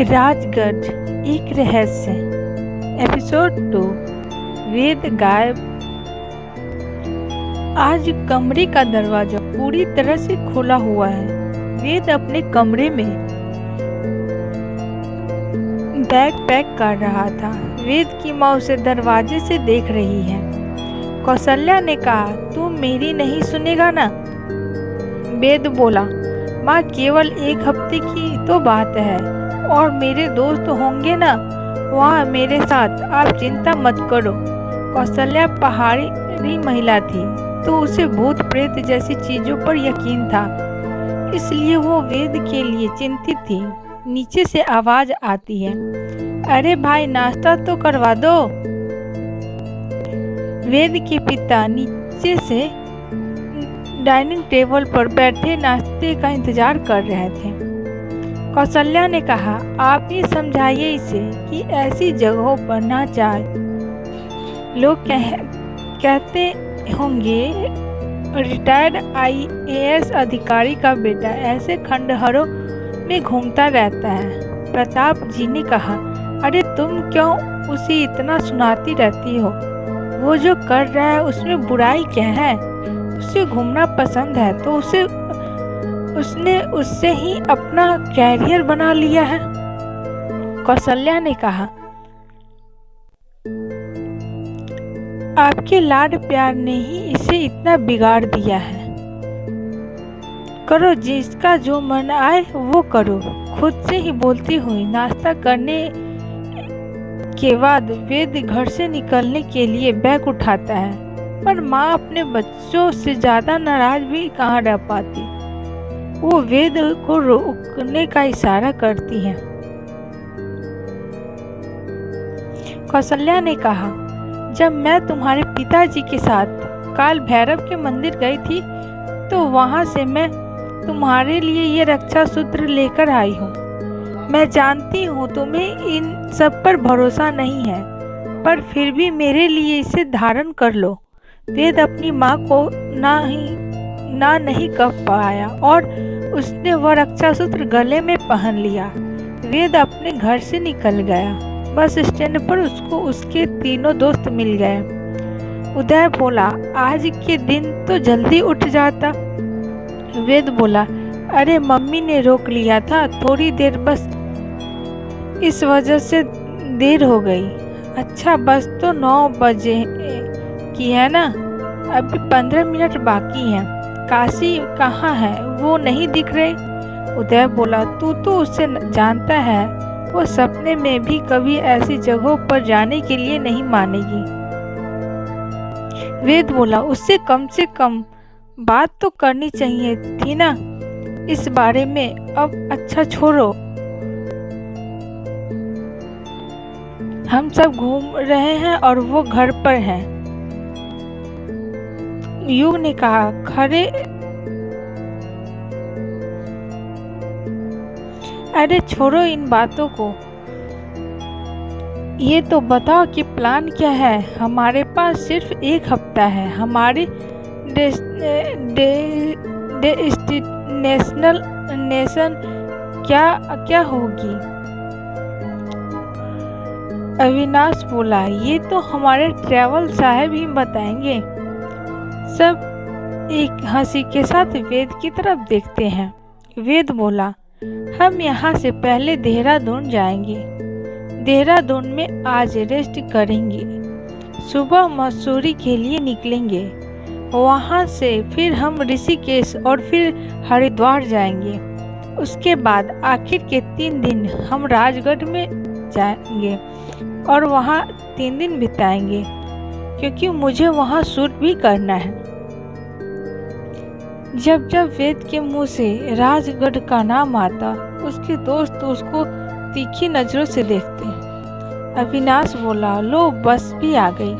राजगढ़ एक रहस्य। एपिसोड 2 वेद गायब। आज कमरे का दरवाजा पूरी तरह से खुला हुआ है। वेद अपने कमरे में बैग पैक कर रहा था। वेद की माँ उसे दरवाजे से देख रही है। कौशल्या ने कहा, तू मेरी नहीं सुनेगा ना? वेद बोला, माँ केवल एक हफ्ते की तो बात है और मेरे दोस्त होंगे ना वहाँ मेरे साथ, आप चिंता मत करो। कौशल्या पहाड़ी महिला थी तो उसे भूत प्रेत जैसी चीजों पर यकीन था, इसलिए वो वेद के लिए चिंतित थी। नीचे से आवाज आती है, अरे भाई नाश्ता तो करवा दो। वेद के पिता नीचे से डाइनिंग टेबल पर बैठे नाश्ते का इंतजार कर रहे थे। कौशल्या ने कहा, आप ही समझाइए इसे कि ऐसी जगहों पर ना जाए। लोग कहते होंगे रिटायर्ड IAS अधिकारी का बेटा ऐसे खंडहरों में घूमता रहता है। प्रताप जी ने कहा, अरे तुम क्यों उसे इतना सुनाती रहती हो? वो जो कर रहा है उसमें बुराई क्या है? उसे घूमना पसंद है तो उसने उससे ही अपना कैरियर बना लिया है। कौशल्या ने कहा, आपके लाड प्यार ने ही इसे इतना बिगाड़ दिया है। करो जिसका जो मन आए वो करो। खुद से ही बोलती हुई नाश्ता करने के बाद वेद घर से निकलने के लिए बैग उठाता है, पर माँ अपने बच्चों से ज्यादा नाराज भी कहाँ रह पाती। वो वेद को रोकने का इशारा करती है। कौशल्या ने कहा, जब मैं तुम्हारे पिताजी के साथ काल भैरव के मंदिर गई थी तो वहां से मैं तुम्हारे लिए ये रक्षा सूत्र लेकर आई हूँ। मैं जानती हूँ तुम्हें इन सब पर भरोसा नहीं है, पर फिर भी मेरे लिए इसे धारण कर लो। वेद अपनी माँ को ना नहीं कर पाया और उसने वह रक्षा सूत्र गले में पहन लिया। वेद अपने घर से निकल गया। बस स्टैंड पर उसको उसके तीनों दोस्त मिल गए। उदय बोला, आज के दिन तो जल्दी उठ जाता। वेद बोला, अरे मम्मी ने रोक लिया था थोड़ी देर, बस इस वजह से देर हो गई। अच्छा बस तो 9 बजे की है ना, अभी 15 मिनट बाकी हैं। काशी कहाँ है? वो नहीं दिख रही। उदय बोला, तू तो उससे जानता है, वो सपने में भी कभी ऐसी जगहों पर जाने के लिए नहीं मानेगी। वेद बोला, उससे कम से कम बात तो करनी चाहिए थी ना इस बारे में। अब अच्छा छोड़ो, हम सब घूम रहे हैं और वो घर पर है। युग ने कहा, खरे अरे छोड़ो इन बातों को, ये तो बताओ कि प्लान क्या है? हमारे पास सिर्फ 1 हफ्ता है। हमारी डेस्टिनेशन क्या होगी? अविनाश बोला, ये तो हमारे ट्रैवल साहब ही बताएंगे। सब एक हंसी के साथ वेद की तरफ देखते हैं। वेद बोला, हम यहाँ से पहले देहरादून जाएंगे। देहरादून में आज रेस्ट करेंगे, सुबह मसूरी के लिए निकलेंगे। वहाँ से फिर हम ऋषिकेश और फिर हरिद्वार जाएंगे। उसके बाद आखिर के 3 दिन हम राजगढ़ में जाएंगे और वहाँ 3 दिन बिताएंगे, क्योंकि मुझे वहाँ शूट भी करना है। जब जब वेद के मुंह से राजगढ़ का नाम आता, उसके दोस्त उसको तीखी नजरों से देखते। अविनाश बोला, लो बस भी आ गई।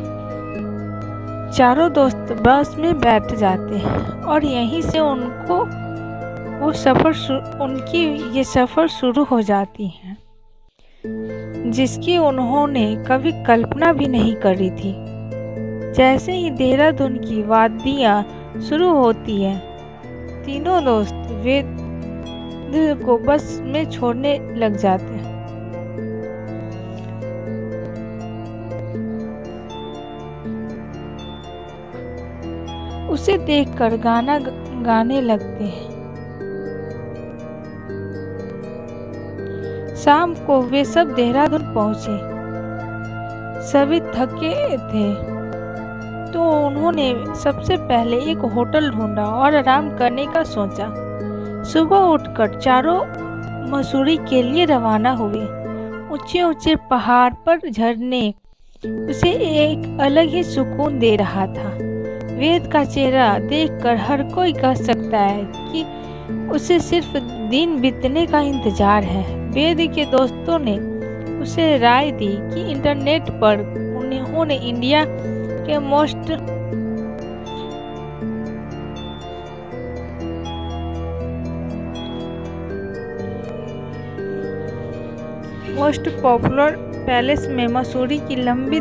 चारों दोस्त बस में बैठ जाते हैं और यहीं से उनकी ये सफर शुरू हो जाती है, जिसकी उन्होंने कभी कल्पना भी नहीं करी थी। जैसे ही देहरादून की वादियाँ शुरू होती हैं, तीनों दोस्त वेद को बस में छोड़ने लग जाते हैं। उसे देखकर गाना गाने लगते हैं। शाम को वे सब देहरादून पहुंचे। सभी थके थे तो उन्होंने सबसे पहले एक होटल ढूंढा और आराम करने का सोचा। सुबह उठकर चारों मसूरी के लिए रवाना हुए। ऊंचे ऊंचे पहाड़ पर झरने उसे एक अलग ही सुकून दे रहा था। वेद का चेहरा देखकर हर कोई कह सकता है कि उसे सिर्फ दिन बीतने का इंतजार है। वेद के दोस्तों ने उसे राय दी कि इंटरनेट पर उन्होंने इंडिया के मोस्ट पॉपुलर पैलेस में मसूरी की लंबी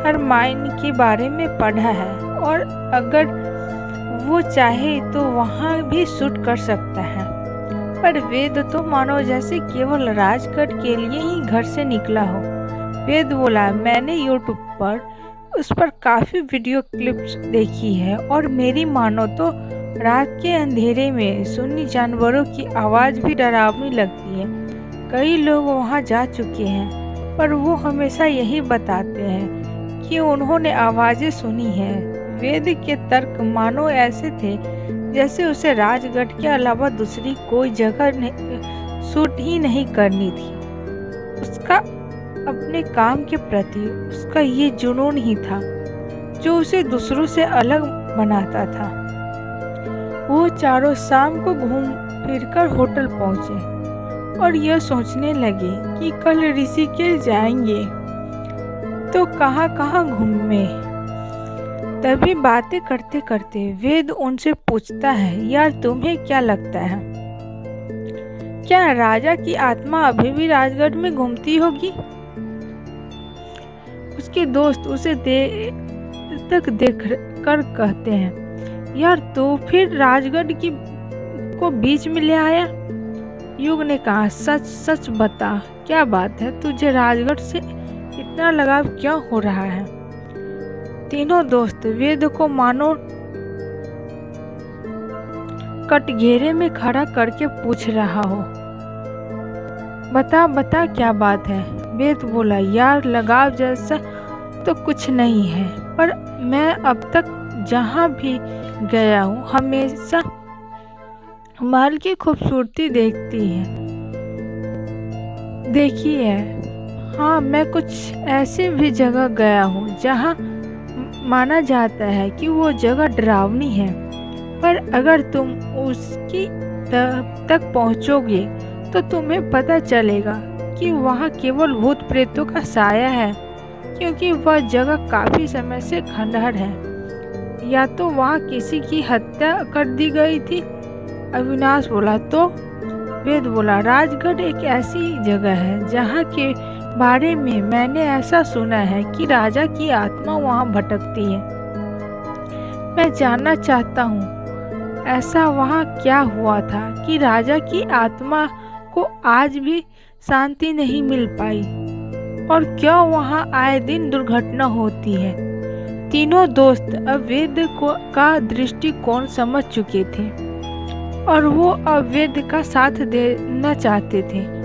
हर माइन के बारे में पढ़ा है और अगर वो चाहे तो वहाँ भी शूट कर सकता है। पर वेद तो मानो जैसे केवल राजगढ़ के लिए ही घर से निकला हो। वेद बोला, मैंने यूट्यूब पर उस पर काफ़ी वीडियो क्लिप्स देखी है और मेरी मानो तो रात के अंधेरे में सुनी जानवरों की आवाज़ भी डरावनी लगती है। कई लोग वहाँ जा चुके हैं पर वो हमेशा यही बताते हैं कि उन्होंने आवाज़ें सुनी हैं। वेद के तर्क मानो ऐसे थे जैसे उसे राजगढ़ के अलावा दूसरी कोई जगह शूट ही नहीं करनी थी। उसका अपने काम के प्रति उसका ये जुनून ही था जो उसे दूसरों से अलग बनाता था। वो चारों शाम को घूम फिरकर होटल पहुंचे और यह सोचने लगे कि कल ऋषिकेश जाएंगे तो कहाँ कहाँ घूमे। तभी बातें करते करते वेद उनसे पूछता है, यार तुम्हें क्या लगता है, क्या राजा की आत्मा अभी भी राजगढ़ में घूमती होगी? उसके दोस्त उसे देख कर कहते हैं, यार तो फिर राजगढ़ को बीच में ले आया। युग ने कहा, सच सच बता, क्या बात है, तुझे राजगढ़ से इतना लगाव क्यों हो रहा है? तीनों दोस्त वेद को मानो कटघरे में खड़ा करके पूछ रहा हो, बता बता क्या बात है। वेद बोला, यार लगाव जैसा तो कुछ नहीं है, पर मैं अब तक जहाँ भी गया हूँ हमेशा महल की खूबसूरती देखी है। हाँ, मैं कुछ ऐसे भी जगह गया हूँ जहाँ माना जाता है कि वो जगह डरावनी है, पर अगर तुम उसकी तक पहुँचोगे तो तुम्हें पता चलेगा कि वहाँ केवल भूत प्रेतों का साया है, क्योंकि वह जगह काफ़ी समय से खंडहर है, या तो वहाँ किसी की हत्या कर दी गई थी। अविनाश बोला, तो? वेद बोला, राजगढ़ एक ऐसी जगह है जहाँ के बारे में मैंने ऐसा सुना है कि राजा की आत्मा वहाँ भटकती है। मैं जानना चाहता हूँ ऐसा वहाँ क्या हुआ था कि राजा की आत्मा को आज भी शांति नहीं मिल पाई, और क्यों वहाँ आए दिन दुर्घटना होती है। तीनों दोस्त अब वेद का दृष्टिकोण समझ चुके थे और वो अब वेद का साथ देना चाहते थे।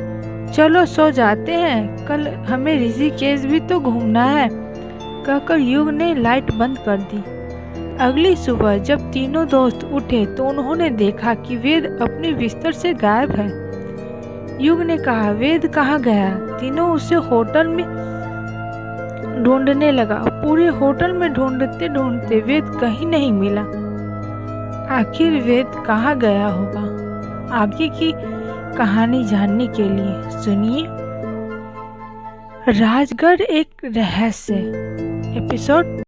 चलो सो जाते हैं, कल हमें ऋषिकेश भी तो घूमना है, कहकर युग ने लाइट बंद कर दी। अगली सुबह जब तीनों दोस्त उठे तो उन्होंने देखा कि वेद अपने बिस्तर से गायब है। युग ने कहा, वेद कहाँ गया? तीनों उसे होटल में ढूंढने लगा। पूरे होटल में ढूंढते ढूंढते वेद कहीं नहीं मिला। आखिर वेद कहाँ गया होगा? आगे की कहानी जानने के लिए सुनिए राजगढ़ एक रहस्य एपिसोड